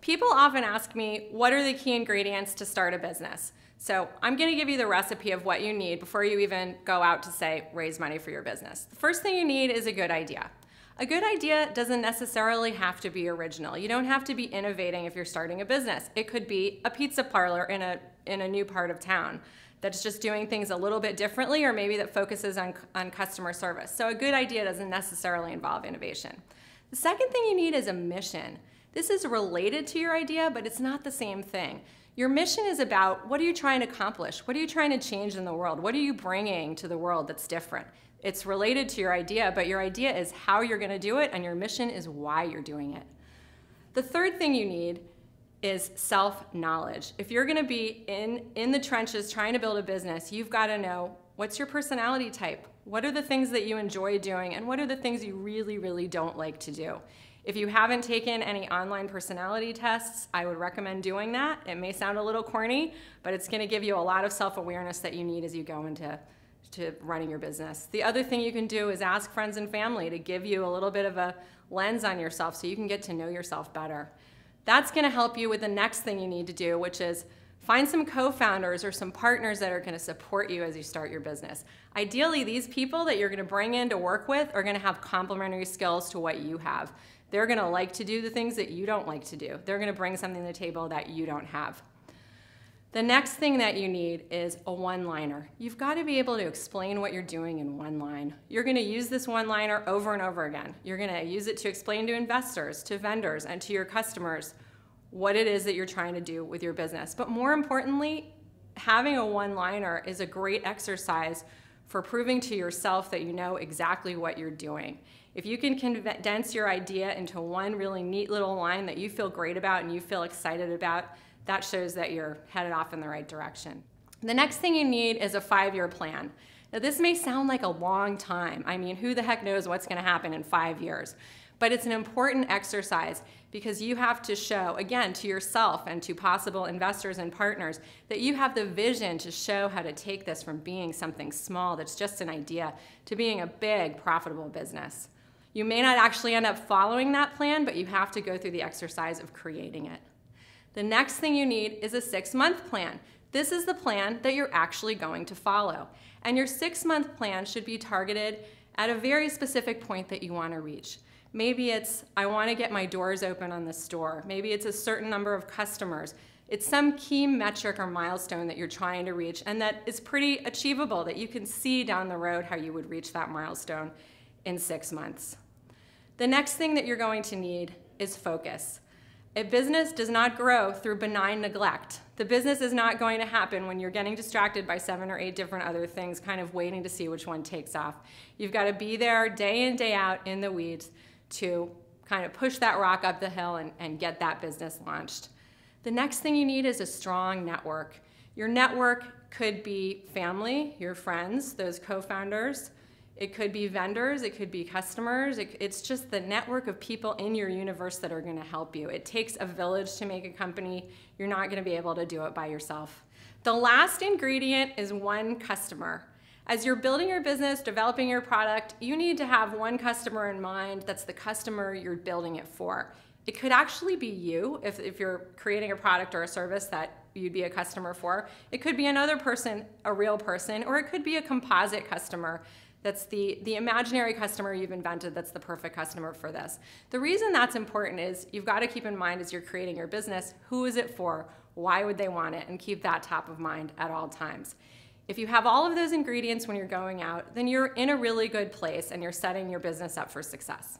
People often ask me, what are the key ingredients to start a business? So I'm going to give you the recipe of what you need before you even go out to, say, raise money for your business. The first thing you need is a good idea. A good idea doesn't necessarily have to be original. You don't have to be innovating if you're starting a business. It could be a pizza parlor in a new part of town that's just doing things a little bit differently, or maybe that focuses on customer service. So a good idea doesn't necessarily involve innovation. The second thing you need is a mission. This is related to your idea, but it's not the same thing. Your mission is about, what are you trying to accomplish? What are you trying to change in the world? What are you bringing to the world that's different? It's related to your idea, but your idea is how you're going to do it, and your mission is why you're doing it. The third thing you need is self-knowledge. If you're going to be in the trenches trying to build a business, you've got to know, what's your personality type? What are the things that you enjoy doing, and what are the things you really, really don't like to do? If you haven't taken any online personality tests, I would recommend doing that. It may sound a little corny, but it's going to give you a lot of self-awareness that you need as you go into running your business. The other thing you can do is ask friends and family to give you a little bit of a lens on yourself so you can get to know yourself better. That's going to help you with the next thing you need to do, which is find some co-founders or some partners that are going to support you as you start your business. Ideally, these people that you're going to bring in to work with are going to have complementary skills to what you have. They're going to like to do the things that you don't like to do. They're going to bring something to the table that you don't have. The next thing that you need is a one-liner. You've got to be able to explain what you're doing in one line. You're going to use this one-liner over and over again. You're going to use it to explain to investors, to vendors, and to your customers what it is that you're trying to do with your business. But more importantly, having a one-liner is a great exercise for proving to yourself that you know exactly what you're doing. If you can condense your idea into one really neat little line that you feel great about and you feel excited about, that shows that you're headed off in the right direction. The next thing you need is a 5-year plan. Now, this may sound like a long time. I mean, who the heck knows what's going to happen in 5 years? But it's an important exercise because you have to show, again, to yourself and to possible investors and partners that you have the vision to show how to take this from being something small that's just an idea to being a big, profitable business. You may not actually end up following that plan, but you have to go through the exercise of creating it. The next thing you need is a 6-month plan. This is the plan that you're actually going to follow. And your 6-month plan should be targeted at a very specific point that you want to reach. Maybe it's, I want to get my doors open on the store. Maybe it's a certain number of customers. It's some key metric or milestone that you're trying to reach and that is pretty achievable, that you can see down the road how you would reach that milestone in 6 months. The next thing that you're going to need is focus. A business does not grow through benign neglect. The business is not going to happen when you're getting distracted by 7 or 8 different other things, kind of waiting to see which one takes off. You've got to be there day in, day out in the weeds to kind of push that rock up the hill and get that business launched. The next thing you need is a strong network. Your network could be family, your friends, those co-founders. It could be vendors, it could be customers. It's just the network of people in your universe that are going to help you. It takes a village to make a company. You're not going to be able to do it by yourself. The last ingredient is one customer. As you're building your business, developing your product, you need to have one customer in mind. That's the customer you're building it for. It could actually be you if you're creating a product or a service that you'd be a customer for. It could be another person, a real person, or it could be a composite customer. That's the imaginary customer you've invented that's the perfect customer for this. The reason that's important is you've got to keep in mind as you're creating your business, who is it for? Why would they want it? And keep that top of mind at all times. If you have all of those ingredients when you're going out, then you're in a really good place and you're setting your business up for success.